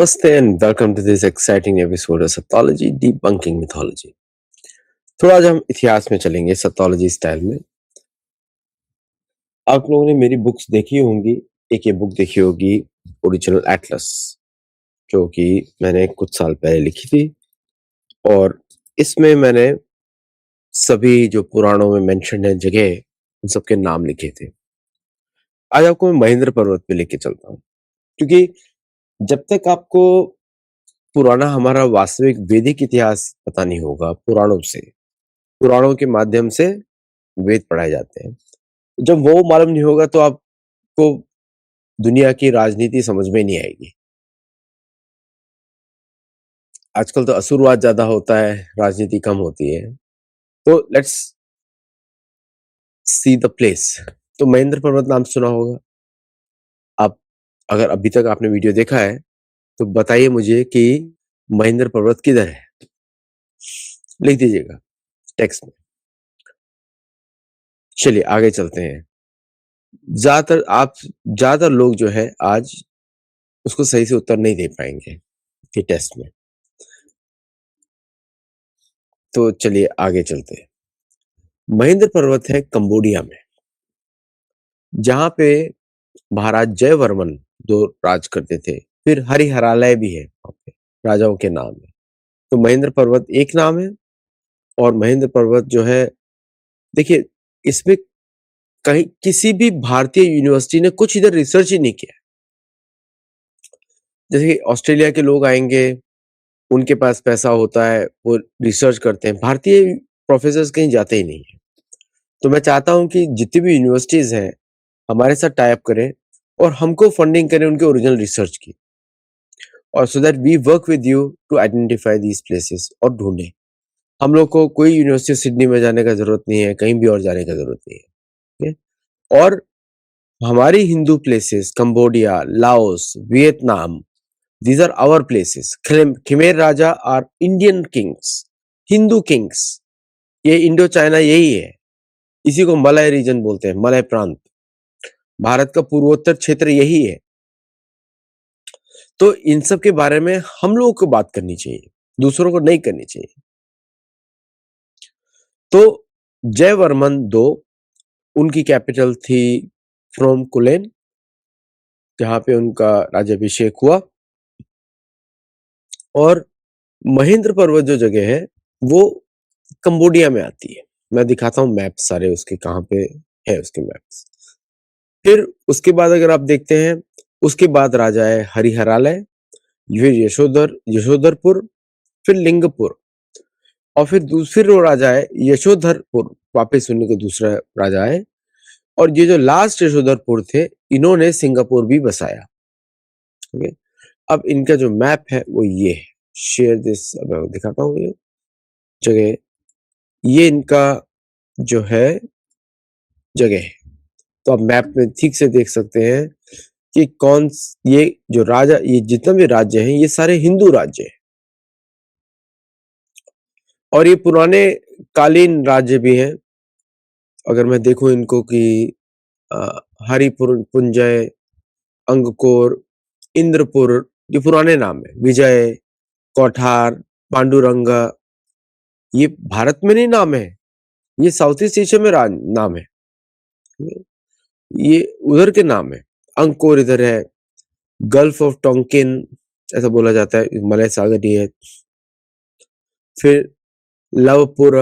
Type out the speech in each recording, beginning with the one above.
Namaste and welcome to this exciting episode of Sathology Debunking Mythology। थोड़ा आज हम इतिहास में चलेंगे सथोलॉजी स्टाइल में। आप लोगों ने मेरी बुक्स देखी होंगी। एक ये बुक देखी होगी ओरिजिनल एटलस, जो कि मैंने कुछ साल पहले लिखी थी, और इसमें मैंने सभी जो पुराणों में मेंशन है जगह, उन सबके नाम लिखे थे। आज आपको मैं महेंद्र पर्वत पे लेके चलता हूँ, क्योंकि जब तक आपको पुराना हमारा वास्तविक वैदिक इतिहास पता नहीं होगा, पुराणों के माध्यम से वेद पढ़ाए जाते हैं। जब वो मालूम नहीं होगा तो आपको दुनिया की राजनीति समझ में नहीं आएगी। आजकल तो असुरवाद ज्यादा होता है, राजनीति कम होती है। तो लेट्स सी द प्लेस। तो महेंद्र पर्वत नाम सुना होगा आप। अगर अभी तक आपने वीडियो देखा है तो बताइए मुझे कि महेंद्र पर्वत किधर है, लिख दीजिएगा टेक्स्ट में। चलिए आगे चलते हैं। ज्यादातर लोग जो है आज उसको सही से उत्तर नहीं दे पाएंगे कि टेस्ट में। तो चलिए आगे चलते हैं। महेंद्र पर्वत है कंबोडिया में, जहां पे महाराज जयवर्मन दो राज करते थे। फिर हरिहरालय भी है वहां पे, राजाओं के नाम है। तो महेंद्र पर्वत एक नाम है, और महेंद्र पर्वत जो है, देखिए इसमें कहीं किसी भी भारतीय यूनिवर्सिटी ने कुछ इधर रिसर्च ही नहीं किया। जैसे ऑस्ट्रेलिया के लोग आएंगे, उनके पास पैसा होता है, वो रिसर्च करते हैं। भारतीय प्रोफेसर कहीं जाते ही नहीं है। तो मैं चाहता हूं कि जितनी भी यूनिवर्सिटीज हैं हमारे साथ टाई अप करें और हमको फंडिंग करें उनके ओरिजिनल रिसर्च की, और so that we work with you to identify these places और ढूंढें। हम लोग को कोई यूनिवर्सिटी सिडनी में जाने का जरूरत नहीं है, कहीं भी और जाने का जरूरत नहीं है। okay? और हमारी Hindu places Cambodia, Laos, Vietnam, these are our places. Khmer राजा are Indian kings, Hindu kings. ये इंडो चाइना यही है, इसी को मलय रीजन बोलते हैं, मलय प्रांत। भारत का पूर्वोत्तर क्षेत्र यही है। तो इन सब के बारे में हम लोगों को बात करनी चाहिए, दूसरों को नहीं करनी चाहिए। तो जयवर्मन दो, उनकी कैपिटल थी फ्रोम कुलेन, जहां पे उनका राज्याभिषेक हुआ। और महेंद्र पर्वत जो जगह है वो कंबोडिया में आती है। मैं दिखाता हूँ मैप सारे उसके, कहाँ पे है उसके मैप्स। फिर उसके बाद अगर आप देखते हैं, उसके बाद राजा है हरिहरालय, फिर यशोधरपुर, फिर लिंगपुर, और फिर दूसरे जो राजा है यशोधरपुर, वापस उन्हीं को दूसरा राजा है। और ये जो लास्ट यशोधरपुर थे, इन्होंने सिंगापुर भी बसाया। ओके, अब इनका जो मैप है वो ये है। शेयर दिस, अब दिखाता हूँ ये जगह। ये इनका जो है जगह है। तो आप मैप में ठीक से देख सकते हैं कि ये जो राजा, ये जितने भी राज्य हैं ये सारे हिंदू राज्य हैं, और ये पुराने कालीन राज्य भी हैं। अगर मैं देखूं इनको कि हरिपुर, पुंजय, अंगकोर, इंद्रपुर, ये पुराने नाम है। विजय, कौठार, पांडुरंगा, ये भारत में नहीं नाम है, ये साउथ ईस्ट एशिया में नाम है, ये उधर के नाम है। अंकोर इधर है, गल्फ ऑफ टोंकिन ऐसा बोला जाता है, मलय सागर ही है। फिर लवपुर,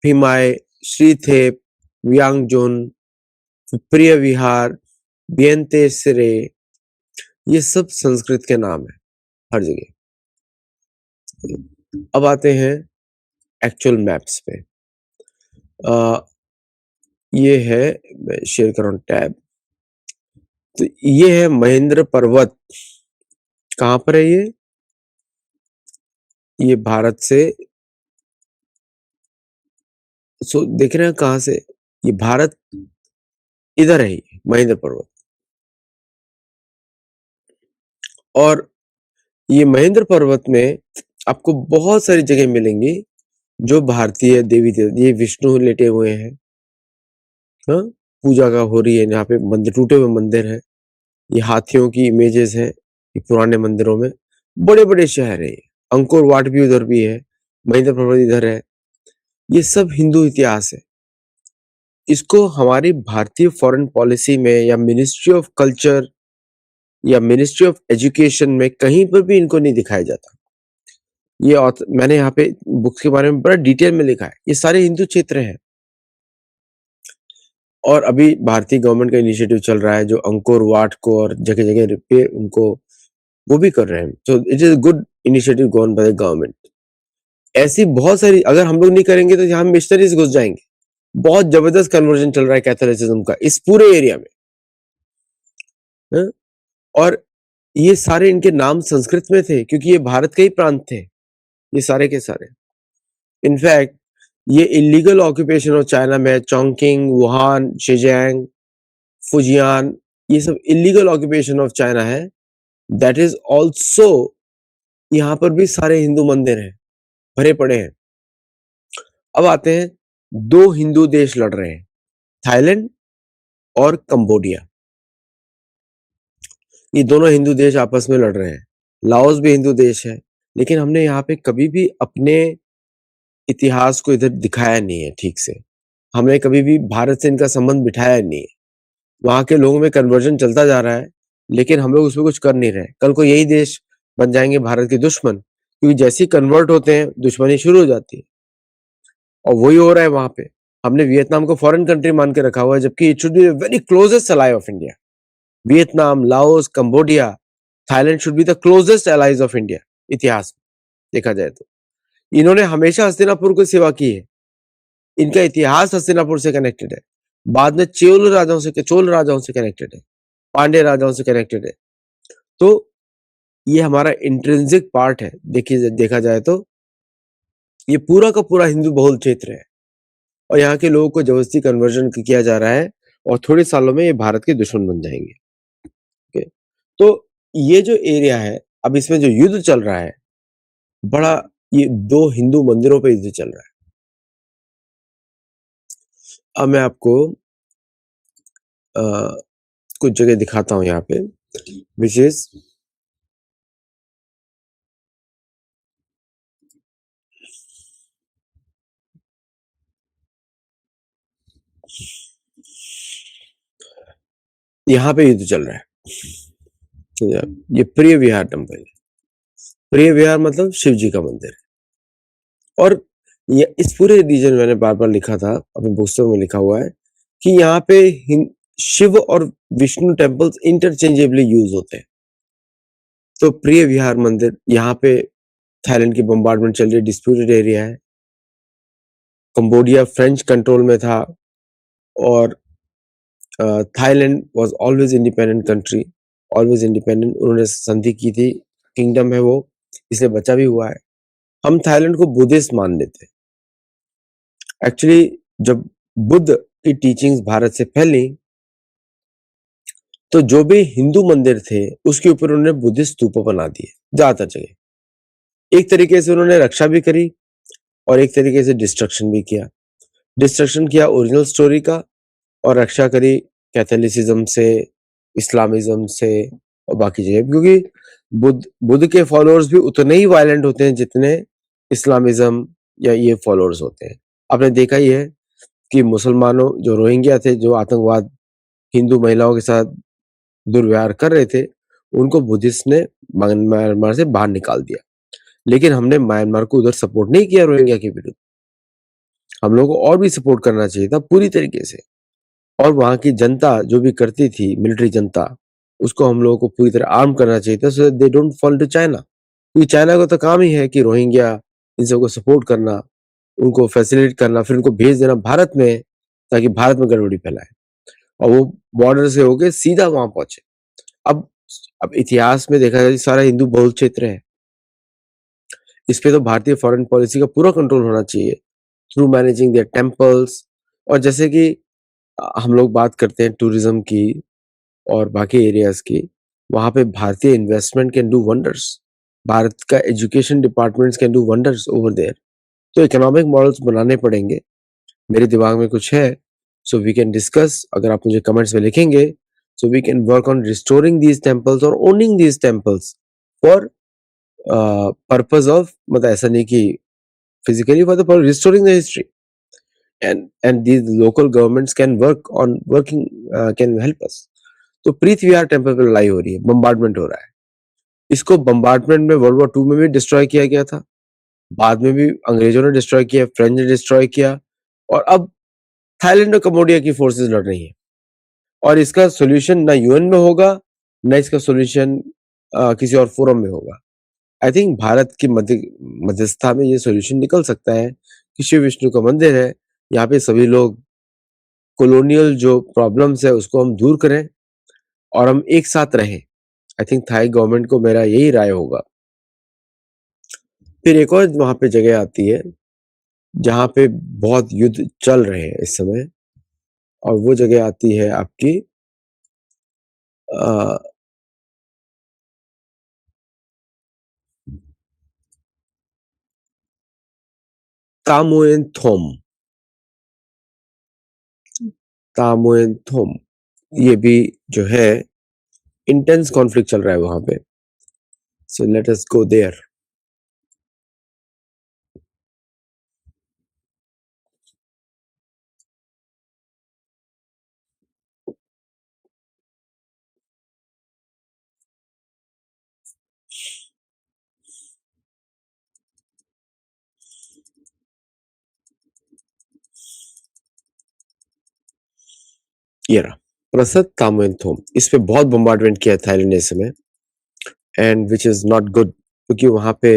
भिमाय, श्रीथेप, व्यांगजोन, प्रिय विहार, बियंतेसरे, ये सब संस्कृत के नाम है हर जगह। अब आते हैं एक्चुअल मैप्स पे। ये है, मैं शेयर कर रहा हूं टैब। तो ये है महेंद्र पर्वत। कहां पर है ये भारत से, देख रहे हैं कहां से, ये भारत इधर है, महेंद्र पर्वत। और ये महेंद्र पर्वत में आपको बहुत सारी जगह मिलेंगी जो भारतीय देवी देवता, ये विष्णु लेटे हुए हैं, हाँ, पूजा का हो रही है यहाँ पे। मंदिर, टूटे हुए मंदिर है, ये हाथियों की इमेजेस हैं ये पुराने मंदिरों में। बड़े-बड़े शहर है ये, अंकोर वाट भी उधर भी है, महेंद्र पर्वत इधर है, ये सब हिंदू इतिहास है। इसको हमारी भारतीय फॉरेन पॉलिसी में या मिनिस्ट्री ऑफ कल्चर या मिनिस्ट्री ऑफ एजुकेशन में कहीं पर भी इनको नहीं दिखाया जाता। ये मैंने यहाँ पे बुक्स के बारे में बड़ा डिटेल में लिखा है, ये सारे हिंदू क्षेत्र हैं। और अभी भारतीय गवर्नमेंट का इनिशिएटिव चल रहा है जो अंकोर वाट को और जगह-जगह पे उनको वो भी कर रहे हैं। So it is a good initiative govern by the government. ऐसी बहुत सारी अगर हम लोग नहीं करेंगे तो यहाँ मिशनरीज़ घुस जाएँगे। बहुत ज़बरदस्त कन्वर्जन चल रहा है कैथोलिसिज्म का इस पूरे एरिया में। हाँ? और ये सारे इनके नाम संस्कृत में थे क्योंकि ये भारत के ही प्रांत थे, ये सारे के सारे। इनफैक्ट ये इल्लीगल ऑक्यूपेशन ऑफ चाइना में चॉन्गकिंग, वुहान, शेजियांग, फुजियान ये सब इल्लीगल ऑक्यूपेशन ऑफ चाइना है। दैट इज़ आल्सो यहाँ पर भी सारे हिंदू मंदिर हैं, भरे पड़े हैं। अब आते हैं 2 हिंदू देश लड़ रहे हैं, थाईलैंड और कंबोडिया। ये दोनों हिंदू देश आपस में लड़ रहे हैं। लाओस भी हिंदू देश है, लेकिन हमने यहाँ पे कभी भी अपने इतिहास को इधर दिखाया नहीं है ठीक से। हमने कभी भी भारत से इनका संबंध बिठाया नहीं है। वहाँ के लोगों में कन्वर्जन चलता जा रहा है, लेकिन हम लोग उसमें कुछ कर नहीं रहे। कल को यही देश बन जाएँगे भारत के दुश्मन, क्योंकि जैसे ही कन्वर्ट होते हैं, दुश्मनी शुरू हो जाती है। और वही हो रहा है वहाँ पे। हमने वियतनाम को फॉरेन कंट्री मान के रखा हुआ है, जबकि it should be the very closest ally of India. Vietnam, Laos, Cambodia, Thailand should be the closest allies of India इतिहास में देखा जाए तो। इन्होंने हमेशा हस्तिनापुर की सेवा की है। इनका इतिहास हस्तिनापुर से कनेक्टेड है। बाद में चोल राजाओं से कनेक्टेड है, पांड्य राजाओं से कनेक्टेड है। तो ये हमारा इंट्रिंसिक पार्ट है। देखा जाए तो ये पूरा का पूरा हिंदू बहुल क्षेत्र है और यहाँ के लोगों को जबरदस्ती कन्वर्जन किया जा रहा है और थोड़े सालों में ये भारत के दुश्मन बन जाएंगे। ओके, तो ये जो एरिया है, अब इसमें जो युद्ध चल रहा है, बड़ा ये 2 हिंदू मंदिरों पे युद्ध चल रहा है। अब मैं आपको अ, कुछ जगह दिखाता हूँ यहाँ पे, व्हिच इज़ यहाँ पे युद्ध चल रहा है। ये प्रिय विहार टेम्पल है। प्रिय विहार मतलब शिव जी का मंदिर है। और ये इस पूरे रीजन मैंने बार-बार लिखा था, अपने पुस्तक में लिखा हुआ है कि यहाँ पे शिव और विष्णु टेम्पल्स इंटरचेंजेबली यूज होते हैं। तो प्रिय विहार मंदिर यहाँ पे थाईलैंड की बम्बार्डमेंट चल रही है, डिस्प्यूटेड एरिया है। कंबोडिया फ्रेंच कंट्रोल में था और Thailand was always independent country, always independent. उन्होंने संधि की थी, किंगडम है वो, इसलिए बचा भी हुआ है। हम थाईलैंड को बुद्धिस्ट मान लेते हैं। एक्चुअली जब बुद्ध की टीचिंग्स भारत से फैली, तो जो भी हिंदू मंदिर थे, उसके ऊपर उन्होंने बुद्धिस्ट स्तूप बना दिए ज्यादातर जगह। एक तरीके से उन्होंने रक्षा भी करी और एक तरीके से डिस्ट्रक्शन भी किया। डिस्ट्रक्शन किया ओरिजिनल स्टोरी का और रक्षा करी कैथोलिसिज्म से, इस्लामिज्म से और बाकी जगह, क्योंकि बुद्ध के फॉलोअर्स भी उतने ही वायलेंट होते हैं जितने इस्लामिज्म या ये फॉलोअर्स होते हैं। आपने देखा ही है कि मुसलमानों जो रोहिंग्या थे, जो आतंकवाद हिंदू महिलाओं के साथ दुर्व्यवहार कर रहे थे, उनको बुद्धिस्ट ने म्यांमार से बाहर निकाल दिया। लेकिन हमने म्यांमार को उधर सपोर्ट नहीं किया रोहिंग्या के विरुद्ध। हम लोगों को और भी सपोर्ट करना चाहिए था पूरी तरीके से। और वहाँ की जनता जो भी करती थी, मिलिट्री जनता, उसको हम लोगों को पूरी तरह आर्म करना चाहिए था so that they don't fall to China. क्योंकि चाइना का तो काम ही है कि रोहिंग्या इन सबको सपोर्ट करना, उनको फैसिलिटेट करना, फिर उनको भेज देना भारत में ताकि भारत में गड़बड़ी फैलाए और वो बॉर्डर से होके सीधा वहाँ पहुँचे। अब अब इतिहास में देखा जाए सारा हिंदू बहुल क्षेत्र है। इस पे तो भारतीय फॉरेन पॉलिसी का पूरा कंट्रोल होना चाहिए थ्रू मैनेजिंग देयर टेम्पल्स। और जैसे कि हम लोग बात करते हैं टूरिज्म की और बाकी एरियाज की, वहाँ पे भारतीय investment can do wonders. Bharat का education departments can do wonders over there. तो इकोनॉमिक मॉडल्स बनाने पड़ेंगे। मेरे दिमाग में कुछ है, सो वी कैन डिस्कस। अगर आप मुझे कमेंट्स में लिखेंगे, so we can work on restoring these temples और owning these temples for purpose of, मतलब ऐसा नहीं कि physically, for the restoring the history, and these local governments can can help us. तो प्रीत विहार टेम्पल पे लड़ाई हो रही है, बम्बार्डमेंट हो रहा है। इसको बम्बार्डमेंट में वर्ल्ड वॉर 2 में भी डिस्ट्रॉय किया गया था, बाद में भी अंग्रेजों ने डिस्ट्रॉय किया, फ्रेंच ने डिस्ट्रॉय किया, और अब थाईलैंड और कम्बोडिया की फोर्सेस लड़ रही हैं। और इसका सॉल्यूशन ना यूएन में होगा, ना इसका सॉल्यूशन किसी और फोरम में होगा। आई थिंक भारत की मध्यस्थता में ये सॉल्यूशन निकल सकता है कि शिव विष्णु का मंदिर है, यहाँ पे सभी लोग कॉलोनियल जो प्रॉब्लम्स है उसको हम दूर करें और हम एक साथ रहें। आई थिंक थाई गवर्नमेंट को मेरा यही राय होगा। फिर एक और वहाँ पे जगह आती है जहाँ पे बहुत युद्ध चल रहे हैं इस समय, और वो जगह आती है आपकी अ, तामुएन थोम। तामुएन थोम, ये भी जो है इंटेंस कॉन्फ्लिक्ट चल रहा है वहां पे। So let us go there. ये रहा प्रसद तामुएन थोम। इस पे बहुत बम्बार्डमेंट किया थाईलैंड ने इस समय, and which is not good, क्योंकि वहां पे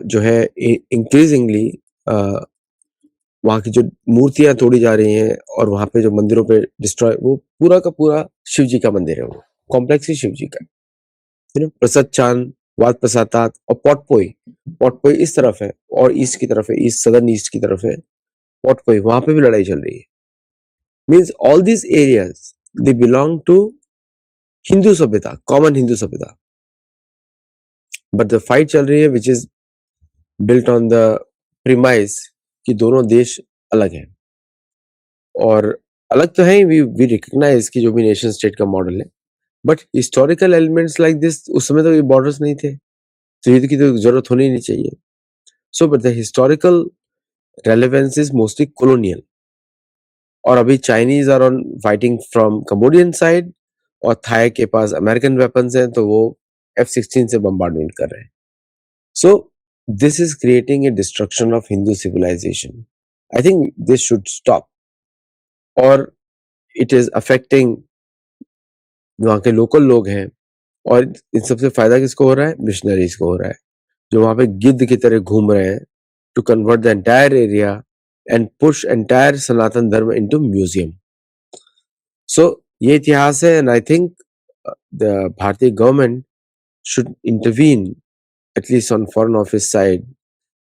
जो है इंक्रीजिंगली वहाँ की जो मूर्तियां तोड़ी जा रही हैं, और वहां पे जो मंदिरों पे डिस्ट्रॉय, वो पूरा का पूरा शिव जी का मंदिर है, वो कॉम्प्लेक्स ही शिव जी का है। प्रसाद चांद, वाद प्रसातात और पॉटपोई। पॉटपोई इस तरफ है और ईस्ट की तरफ है, ईस्ट सदर्न ईस्ट की तरफ है पॉटपोई, वहां पे भी लड़ाई चल रही है। Means all this areas they belong to Hindu सभ्यता, कॉमन हिंदू सभ्यता, बट द फाइट चल रही है which is built on the premise कि दोनों देश अलग हैं। और अलग तो है, वी रिकॉग्नाइज कि जो भी नेशन स्टेट का मॉडल है, but historical elements like this, उस समय तो ये बॉर्डर्स नहीं थे, तो युद्ध की तो जरूरत होनी नहीं चाहिए। So but the historical relevance is mostly colonial. और अभी Chinese are on fighting from Cambodian side, और थाई के पास अमेरिकन वेपन्स हैं, तो वो F-16 से बम्बार्डमेंट कर रहे हैं। So this is creating a destruction of Hindu civilisation. I think this should stop. और इट इज अफेक्टिंग वहाँ के लोकल लोग हैं, और इन सबसे फायदा किसको हो रहा है? मिशनरीज को हो रहा है, जो वहां पे गिद्ध की तरह घूम रहे हैं to convert the entire area and push entire Sanatan Dharma into museum. So ये इतिहास है, and I think the Bharatiya government should intervene at least on foreign office side,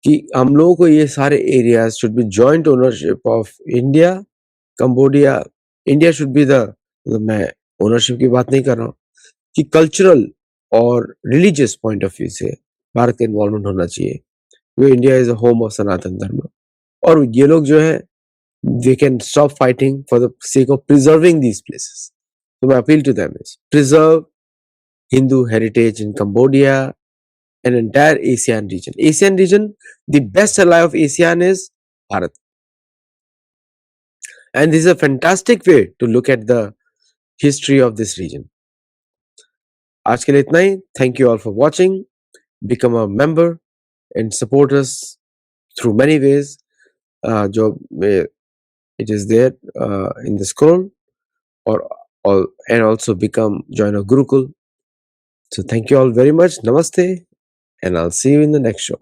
कि हम लोगों को ये सारे areas should be joint ownership of India, Cambodia. India should be the, मतलब मैं ओनरशिप की बात नहीं कर रहा हूँ, कि कल्चरल और रिलीजियस पॉइंट ऑफ व्यू से भारत का इन्वॉल्वमेंट होना चाहिए। वो India is a home of Sanatan Dharma, और ये लोग जो है they can stop fighting for the sake of preserving these places. So my appeal to them is preserve Hindu heritage in Cambodia and entire ASEAN region. ASEAN region, the best ally of ASEAN is Bharat. And this is a fantastic way to look at the history of this region. आज के लिए इतना ही. Thank you all for watching. Become a member and support us through many ways. जो it is there in the scroll, or and also become join a Gurukul. So thank you all very much. Namaste, and I'll see you in the next show.